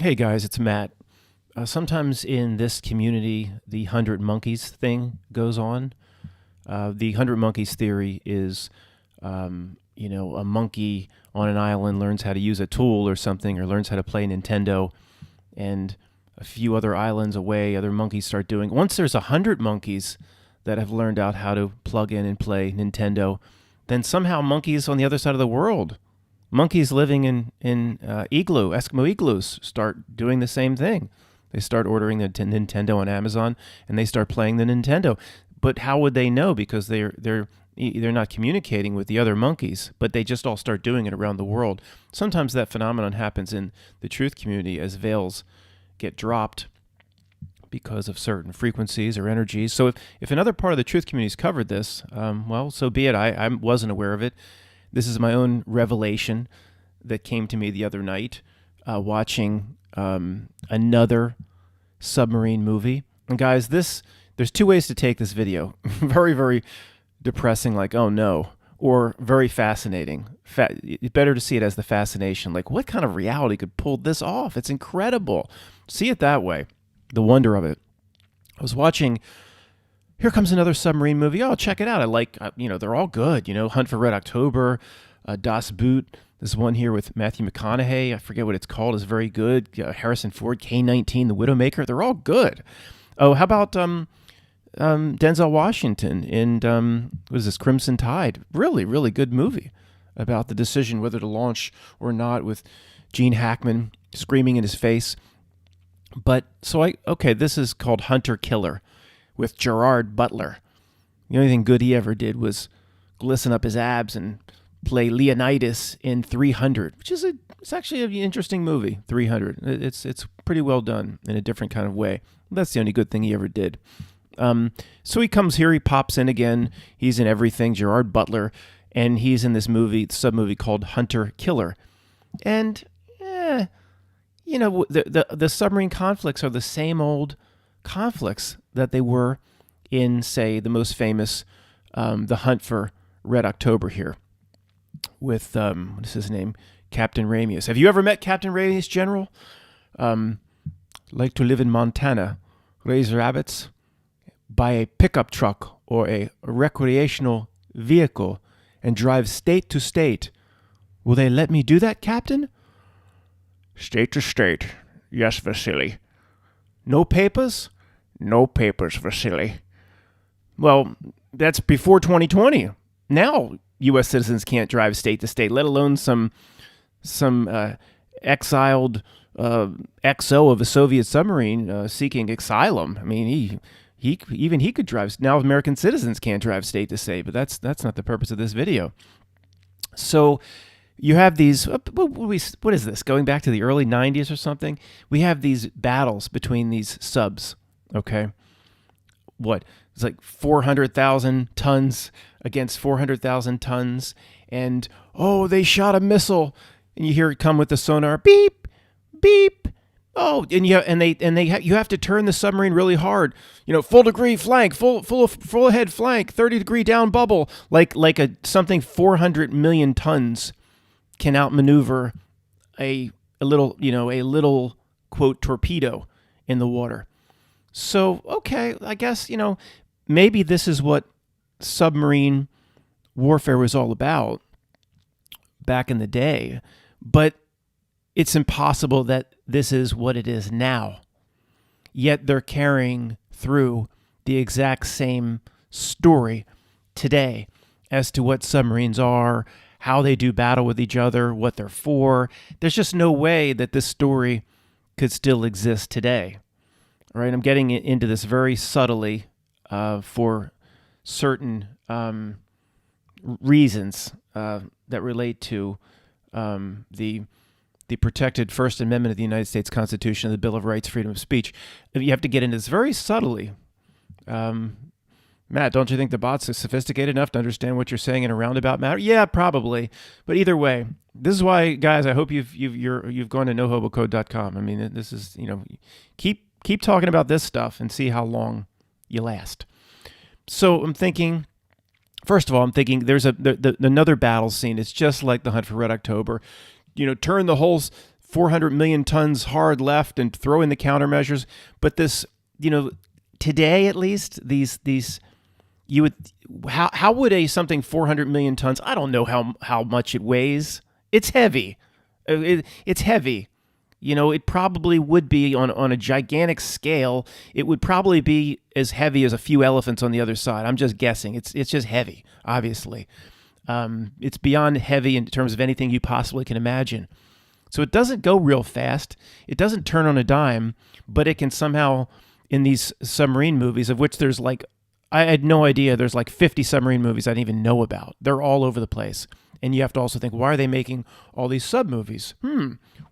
Hey guys, it's Matt. Sometimes in this community, the 100 monkeys thing goes on. The 100 monkeys theory is, a monkey on an island learns how to use a tool or something, or learns how to play Nintendo, and a few other islands away, other monkeys start doing. Once there's 100 monkeys that have learned out how to plug in and play Nintendo, then somehow monkeys on the other side of the world, monkeys living in Eskimo igloos, start doing the same thing. They start ordering the Nintendo on Amazon, and they start playing the Nintendo. But how would they know? Because they're not communicating with the other monkeys, but they just all start doing it around the world. Sometimes that phenomenon happens in the truth community as veils get dropped because of certain frequencies or energies. So if another part of the truth community has covered this, well, so be it. I wasn't aware of it. This is my own revelation that came to me the other night watching another submarine movie. And guys, there's two ways to take this video. Very, very depressing, like, oh no, or very fascinating. It's better to see it as the fascination, like what kind of reality could pull this off? It's incredible. See it that way, the wonder of it. I was watching, here comes another submarine movie. Oh, check it out. I like, they're all good. Hunt for Red October, Das Boot. This one here with Matthew McConaughey, I forget what it's called, is very good. Harrison Ford, K-19, The Widowmaker, they're all good. Oh, how about Denzel Washington in, what is this, Crimson Tide? Really, really good movie about the decision whether to launch or not, with Gene Hackman screaming in his face. But, this is called Hunter Killer with Gerard Butler. The only thing good he ever did was glisten up his abs and play Leonidas in 300, which is it's actually an interesting movie. 300. It's pretty well done in a different kind of way. That's the only good thing he ever did. So he comes here, he pops in again. He's in everything, Gerard Butler, and he's in this movie, sub-movie called Hunter Killer. And, the submarine conflicts are the same old conflicts that they were in, say, the most famous, The Hunt for Red October here, with, what is his name? Captain Ramius. Have you ever met Captain Ramius, General? Like to live in Montana, raise rabbits, buy a pickup truck or a recreational vehicle, and drive state to state. Will they let me do that, Captain? State to state. Yes, Vasily. No papers? No papers, Vasily. Well, that's before 2020. Now, U.S. citizens can't drive state to state, let alone some exiled XO of a Soviet submarine seeking asylum. I mean, he could drive. Now American citizens can't drive state to state, but that's not the purpose of this video. So you have these, what is this, going back to the early 90s or something? We have these battles between these subs, okay? What? It's like 400,000 tons against 400,000 tons, and, oh, they shot a missile, and you hear it come with the sonar, beep, beep. Oh, and you have to turn the submarine really hard. Full degree flank, full ahead flank, 30-degree down bubble, like something 400 million tons can outmaneuver a little quote torpedo in the water. So, okay, I guess, maybe this is what submarine warfare was all about back in the day, but it's impossible that this is what it is now. Yet they're carrying through the exact same story today as to what submarines are, how they do battle with each other, what they're for. There's just no way that this story could still exist today. All right, I'm getting into this very subtly for certain reasons that relate to the protected First Amendment of the United States Constitution, the Bill of Rights, freedom of speech. You have to get into this very subtly. Matt, don't you think the bots are sophisticated enough to understand what you're saying in a roundabout manner? Yeah, probably. But either way, this is why, guys, I hope you've gone to nohobocode.com. I mean, this is, keep talking about this stuff and see how long you last. So I'm thinking, first of all, there's another battle scene. It's just like the Hunt for Red October. Turn the whole 400 million tons hard left and throw in the countermeasures. But this, today at least, these you would how would something 400 million tons? I don't know how much it weighs. It's heavy. It's heavy. It probably would be on a gigantic scale. It would probably be as heavy as a few elephants on the other side. I'm just guessing. It's just heavy, obviously. It's beyond heavy in terms of anything you possibly can imagine. So it doesn't go real fast. It doesn't turn on a dime, but it can somehow, in these submarine movies, of which there's I had no idea, there's 50 submarine movies I didn't even know about. They're all over the place. And you have to also think, why are they making all these sub movies?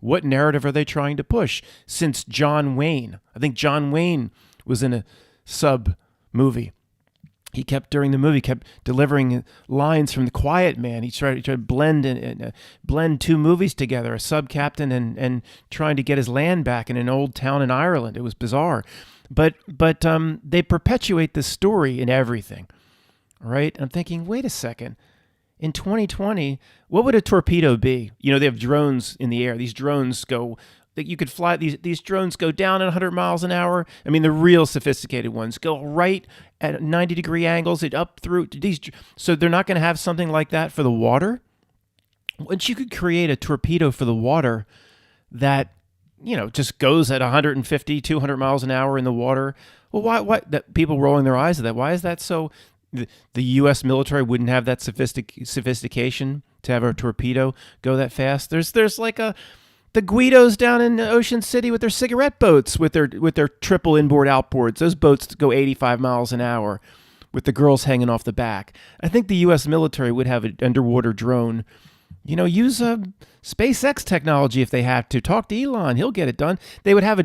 What narrative are they trying to push? Since John Wayne, I think John Wayne was in a sub movie. He during the movie kept delivering lines from The Quiet Man. He tried to blend two movies together, a sub captain and trying to get his land back in an old town in Ireland. It was bizarre, but they perpetuate this story in everything. All right, I'm thinking, wait a second. In 2020, what would a torpedo be? They have drones in the air. These drones go, you could fly, these drones go down at 100 miles an hour. I mean, the real sophisticated ones go right at 90-degree angles, up through these. So they're not going to have something like that for the water? Once you could create a torpedo for the water that, just goes at 150, 200 miles an hour in the water. Well, why that people rolling their eyes at that? Why is that so? The U.S. military wouldn't have that sophistication to have a torpedo go that fast. There's the Guidos down in Ocean City with their cigarette boats with their triple inboard outboards. Those boats go 85 miles an hour with the girls hanging off the back. I think the U.S. military would have an underwater drone. Use SpaceX technology if they have to. Talk to Elon; he'll get it done. They would have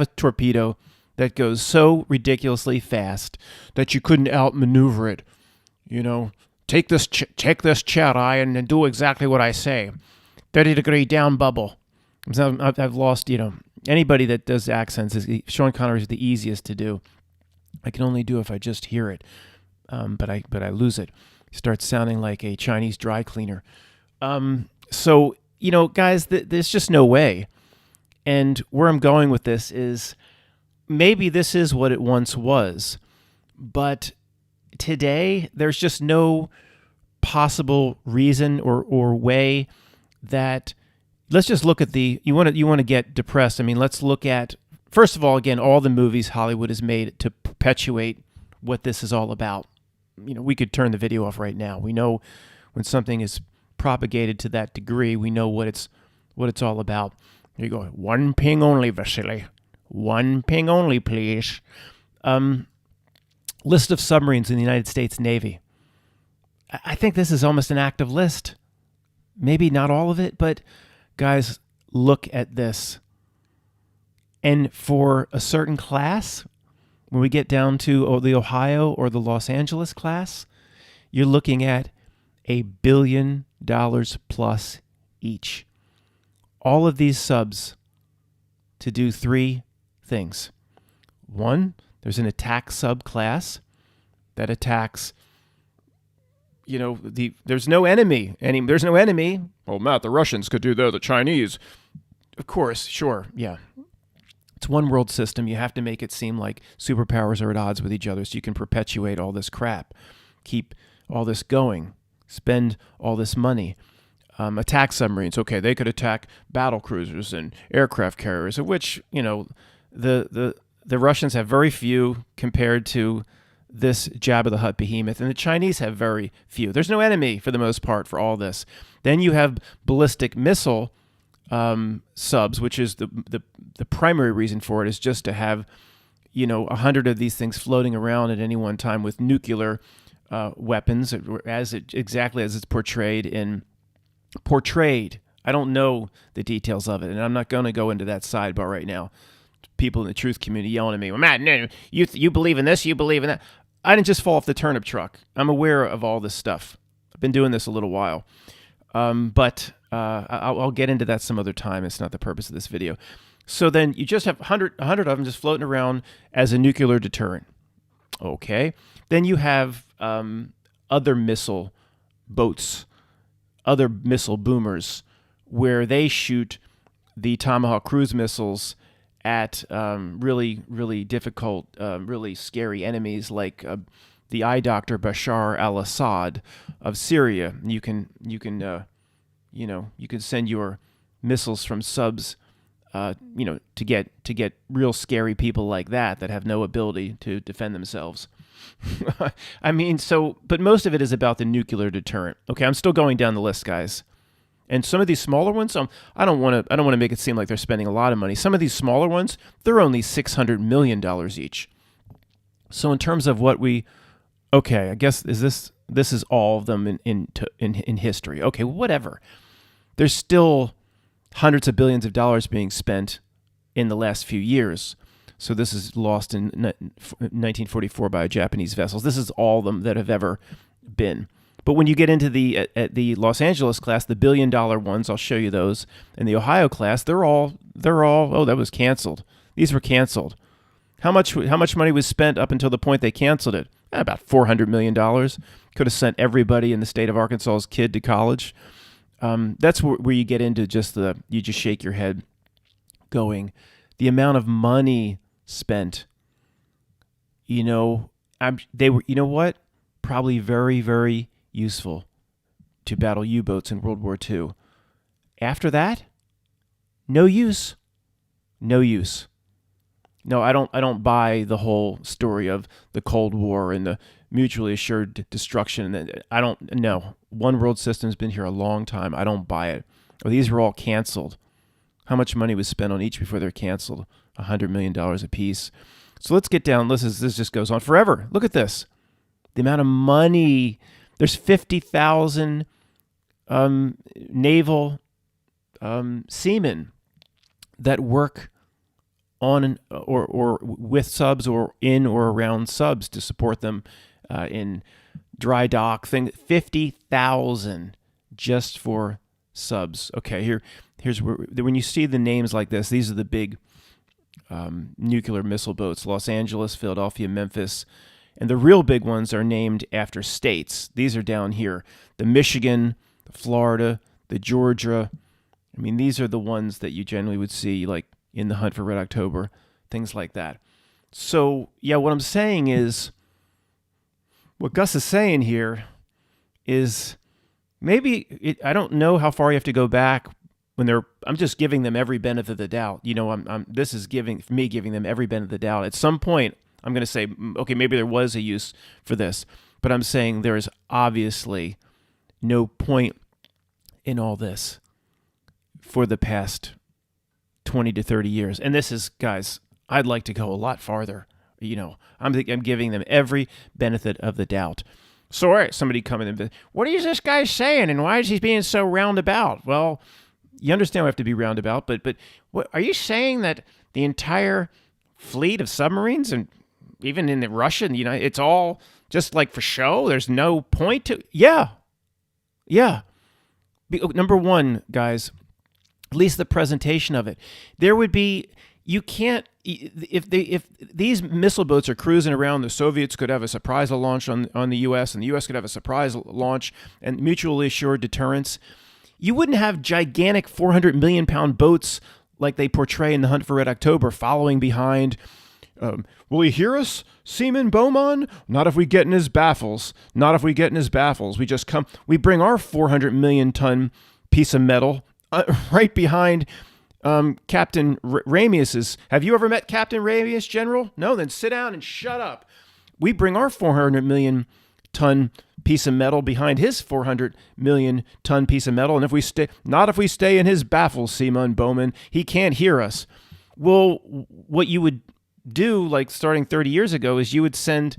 a torpedo that goes so ridiculously fast that you couldn't outmaneuver it. Take this chair, and do exactly what I say. 30-degree down bubble. I've lost, anybody that does accents. Sean Connery is the easiest to do. I can only do if I just hear it, but I lose it. It starts sounding like a Chinese dry cleaner. So, guys, there's just no way. And where I'm going with this is, maybe this is what it once was, but today there's just no possible reason or way that. Let's just look at you want to get depressed. I mean, let's look at, first of all, again, all the movies Hollywood has made to perpetuate what this is all about. We could turn the video off right now. We know when something is propagated to that degree, we know what it's all about. Here you go. One ping only, Vasily. One ping only, please. List of submarines in the United States Navy. I think this is almost an active list. Maybe not all of it, but guys, look at this. And for a certain class, when we get down to the Ohio or the Los Angeles class, you're looking at $1 billion plus each. All of these subs to do three things. One, there's an attack subclass that attacks, there's no enemy. There's no enemy. Oh, Matt, the Russians could do that, the Chinese. Of course, sure, yeah. It's one world system. You have to make it seem like superpowers are at odds with each other so you can perpetuate all this crap, keep all this going, spend all this money. Attack submarines. Okay, they could attack battle cruisers and aircraft carriers, of which, the Russians have very few compared to this Jabba the Hutt behemoth, and the Chinese have very few. There's no enemy for the most part for all this. Then you have ballistic missile subs, which is the primary reason for it is just to have 100 of these things floating around at any one time with nuclear weapons, exactly as it's portrayed. I don't know the details of it, and I'm not going to go into that sidebar right now. People in the truth community yelling at me, well, Matt, no, you believe in this, you believe in that. I didn't just fall off the turnip truck. I'm aware of all this stuff. I've been doing this a little while. But I'll get into that some other time. It's not the purpose of this video. So then you just have 100 of them just floating around as a nuclear deterrent. Okay. Then you have other missile boats, other missile boomers, where they shoot the Tomahawk cruise missiles at really, really difficult, really scary enemies like the eye doctor Bashar al-Assad of Syria. You can send your missiles from subs, to get real scary people like that have no ability to defend themselves. I mean, but most of it is about the nuclear deterrent. Okay, I'm still going down the list, guys. And some of these smaller ones, I don't want to make it seem like they're spending a lot of money. Some of these smaller ones, they're only $600 million each. So in terms of I guess this is all of them in history. Okay, whatever. There's still hundreds of billions of dollars being spent in the last few years. So this is lost in 1944 by Japanese vessels. This is all of them that have ever been. But when you get into the Los Angeles class, the $1 billion ones, I'll show you those. And the Ohio class, they're all that was canceled. These were canceled. How much money was spent up until the point they canceled it? About $400 million. Could have sent everybody in the state of Arkansas's kid to college. That's where you get into you just shake your head going, the amount of money spent, they were, what? Probably very, very useful to battle U-boats in World War II. After that, no use. No use. No, I don't buy the whole story of the Cold War and the mutually assured destruction. I don't know. One world system's been here a long time. I don't buy it. Well, these were all canceled. How much money was spent on each before they're canceled? $100 million a piece. So let's get down. This just goes on forever. Look at this. The amount of money. There's 50,000 naval seamen that work on or with subs or in or around subs to support them in dry dock thing. 50,000 just for subs. Okay, here's where when you see the names like this, these are the big nuclear missile boats: Los Angeles, Philadelphia, Memphis. And the real big ones are named after states. These are down here. The Michigan, the Florida, the Georgia. I mean, these are the ones that you generally would see like in the Hunt for Red October, things like that. So, yeah, what I'm saying is, what Gus is saying here is maybe, I don't know how far you have to go back when I'm just giving them every benefit of the doubt. This is giving them every benefit of the doubt. At some point, I'm going to say, okay, maybe there was a use for this, but I'm saying there is obviously no point in all this for the past 20 to 30 years. And this is, guys, I'd like to go a lot farther. I'm giving them every benefit of the doubt. So, all right, somebody come in and, what is this guy saying, and why is he being so roundabout? Well, you understand we have to be roundabout, but what, are you saying that the entire fleet of submarines, and even in the Russian, it's all just like for show? There's no point to... Yeah. Number one, guys, at least the presentation of it. There would be... You can't... If these missile boats are cruising around, the Soviets could have a surprise launch on the U.S., and the U.S. could have a surprise launch, and mutually assured deterrence. You wouldn't have gigantic 400 million pound boats like they portray in the Hunt for Red October following behind... will he hear us, Seaman Beaumont? Not if we get in his baffles. We bring our 400 million ton piece of metal right behind Captain Ramius's. Have you ever met Captain Ramius, General? No? Then sit down and shut up. We bring our 400 million ton piece of metal behind his 400 million ton piece of metal. And if we stay in his baffles, Seaman Beaumont, he can't hear us. Well, what you would do, like starting 30 years ago, is you would send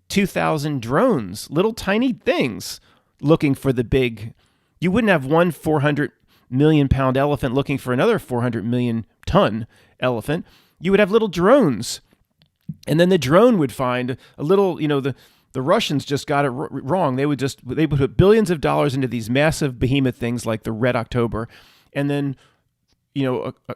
2,000 drones, little tiny things, looking for the big... You wouldn't have one 400 million pound elephant looking for another 400 million ton elephant. You would have little drones. And then the drone would find a little, the Russians just got it wrong. They would put billions of dollars into these massive behemoth things like the Red October. And then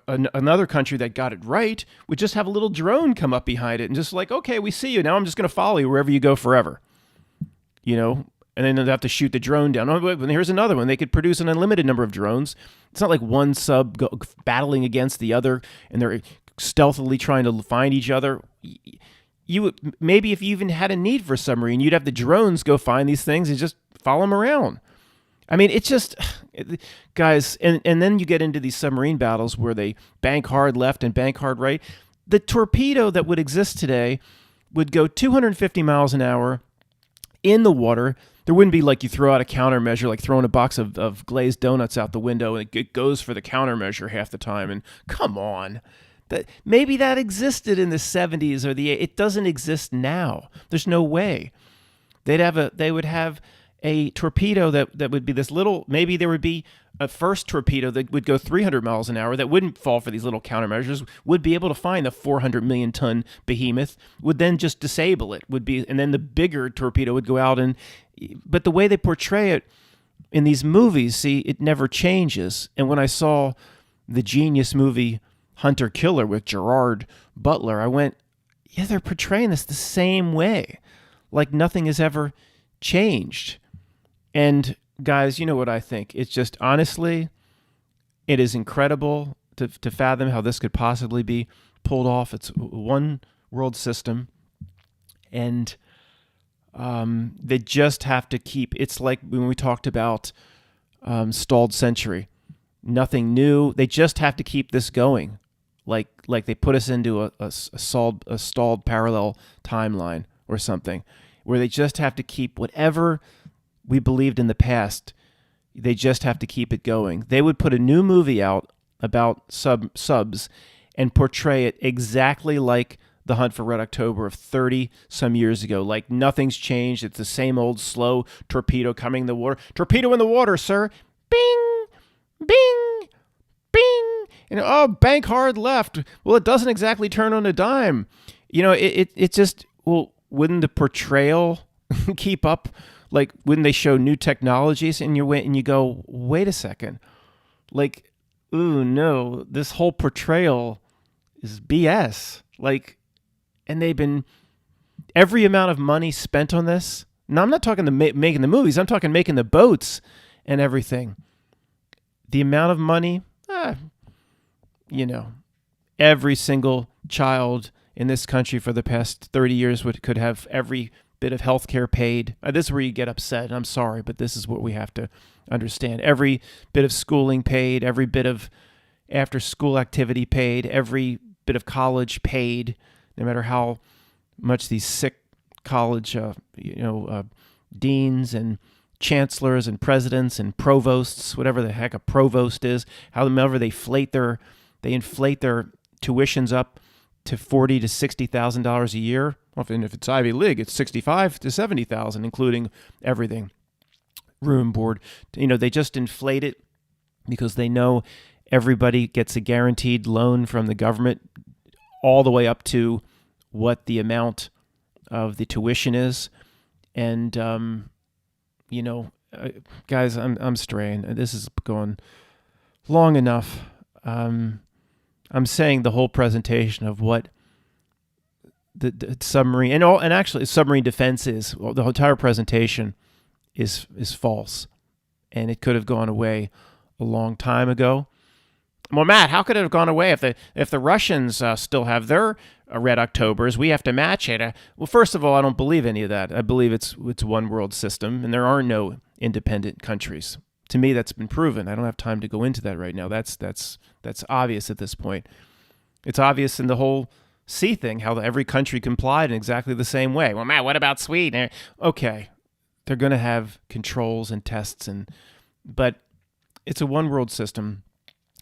another country that got it right would just have a little drone come up behind it and just like, okay, we see you. Now I'm just going to follow you wherever you go forever. And then they'd have to shoot the drone down. Oh, and here's another one. They could produce an unlimited number of drones. It's not like one sub battling against the other and they're stealthily trying to find each other. You would, maybe if you even had a need for a submarine, you'd have the drones go find these things and just follow them around. I mean, it's just, guys, and then you get into these submarine battles where they bank hard left and bank hard right. The torpedo that would exist today would go 250 miles an hour in the water. There wouldn't be like you throw out a countermeasure, like throwing a box of glazed donuts out the window and it goes for the countermeasure half the time. And come on, maybe that existed in the 70s or it doesn't exist now. There's no way. They would have a torpedo that would be this little, maybe there would be a first torpedo that would go 300 miles an hour that wouldn't fall for these little countermeasures, would be able to find the 400 million ton behemoth, would then just disable it, and then the bigger torpedo would go out but the way they portray it in these movies, see, it never changes. And when I saw the genius movie Hunter Killer with Gerard Butler, I went, yeah, they're portraying this the same way, like nothing has ever changed. And guys, you know what I think? It's just, honestly, it is incredible to fathom how this could possibly be pulled off. It's one world system, and they just have to keep. It's like when we talked about stalled century, nothing new. They just have to keep this going, like they put us into a stalled parallel timeline or something, where they just have to keep whatever we believed in the past. They just have to keep it going. They would put a new movie out about subs and portray it exactly like The Hunt for Red October of 30 some years ago. Like nothing's changed. It's the same old slow torpedo coming in the water. Torpedo in the water, sir. Bing, bing, bing. Oh, bank hard left. Well, it doesn't exactly turn on a dime. It just, well, wouldn't the portrayal keep up? Like, wouldn't they show new technologies? And you go, wait a second. Like, ooh, no, this whole portrayal is BS. Like, and they've been, every amount of money spent on this. Now, I'm not talking making the movies. I'm talking making the boats and everything. The amount of money, every single child in this country for the past 30 years could have every bit of health care paid. This is where you get upset. I'm sorry, but this is what we have to understand. Every bit of schooling paid, every bit of after-school activity paid, every bit of college paid, no matter how much these sick college, deans and chancellors and presidents and provosts, whatever the heck a provost is, however they inflate their tuitions up to $40,000 to $60,000 a year. And if it's Ivy League, it's $65,000 to $70,000, including everything, room, board. They just inflate it because they know everybody gets a guaranteed loan from the government, all the way up to what the amount of the tuition is. And guys, I'm straying. This is going long enough. I'm saying the whole presentation of what the submarine and actually submarine defense is. Well, the entire presentation is false, and it could have gone away a long time ago. Well, Matt, how could it have gone away if the Russians still have their Red Octobers? We have to match it. Well, first of all, I don't believe any of that. I believe it's one world system, and there are no independent countries. To me, that's been proven. I don't have time to go into that right now. That's obvious at this point. It's obvious in the whole sea thing how every country complied in exactly the same way. Well, Matt, what about Sweden? Okay, they're going to have controls and tests, but it's a one world system.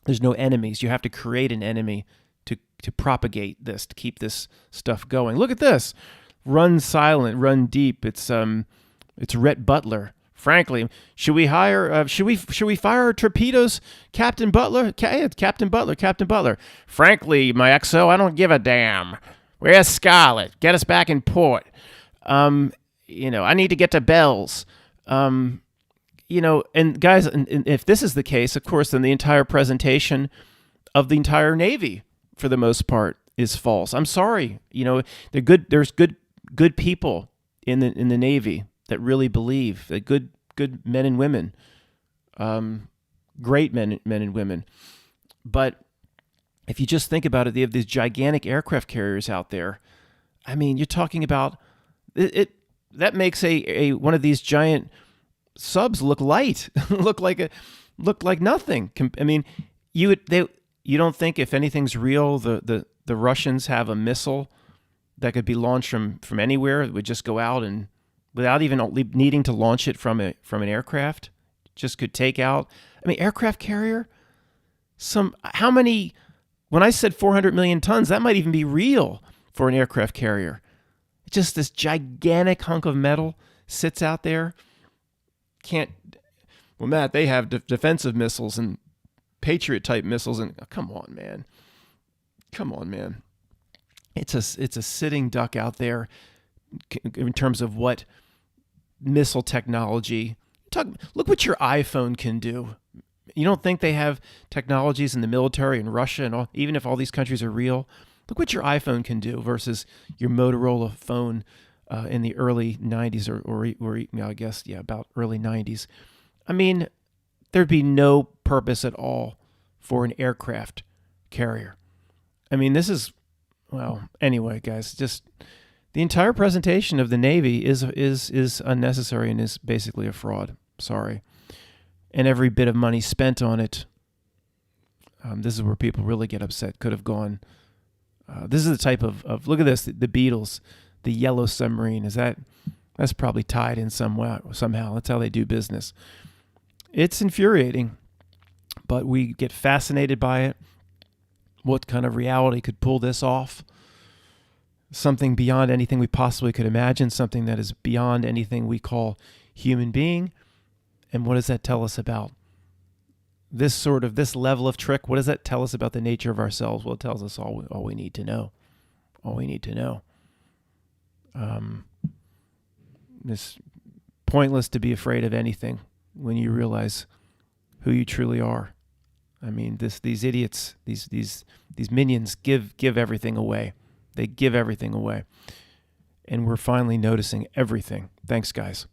There's no enemies. You have to create an enemy to propagate this, to keep this stuff going. Look at this. Run silent, run deep. It's Rhett Butler. Frankly, should we fire our torpedoes, Captain Butler? Captain Butler. Frankly, my XO, I don't give a damn. Where's Scarlet? Get us back in port. I need to get to Bells. And guys, and if this is the case, of course, then the entire presentation of the entire Navy, for the most part, is false. I'm sorry. They're good. There's good people in the Navy. that really believe, that good men and women, great men and women. But if you just think about it, they have these gigantic aircraft carriers out there. I mean, you're talking about it that makes a one of these giant subs look light, look like nothing. I mean, you don't think if anything's real, the Russians have a missile that could be launched from anywhere. It would just go out and without even needing to launch it from an aircraft, just could take out. I mean, aircraft carrier. How many? When I said 400 million tons, that might even be real for an aircraft carrier. Just this gigantic hunk of metal sits out there. Well, Matt, they have defensive missiles and Patriot type missiles, and come on, man. It's a sitting duck out there in terms of what missile technology. Look what your iPhone can do. You don't think they have technologies in the military in Russia and all, even if all these countries are real? Look what your iPhone can do versus your Motorola phone in the early 90s or I guess, about early 90s. I mean, there'd be no purpose at all for an aircraft carrier. I mean, this is, well, anyway, guys, just the entire presentation of the Navy is unnecessary and is basically a fraud. Sorry. And every bit of money spent on it, this is where people really get upset, could have gone. This is the type of look at this, the Beatles, the yellow submarine. That's probably tied in somehow. That's how they do business. It's infuriating, but we get fascinated by it. What kind of reality could pull this off? Something beyond anything we possibly could imagine, something that is beyond anything we call human being. And what does that tell us about this level of trick? What does that tell us about the nature of ourselves? Well, it tells us all we need to know. All we need to know. It's pointless to be afraid of anything when you realize who you truly are. I mean, these idiots, these minions give everything away. They give everything away. And we're finally noticing everything. Thanks, guys.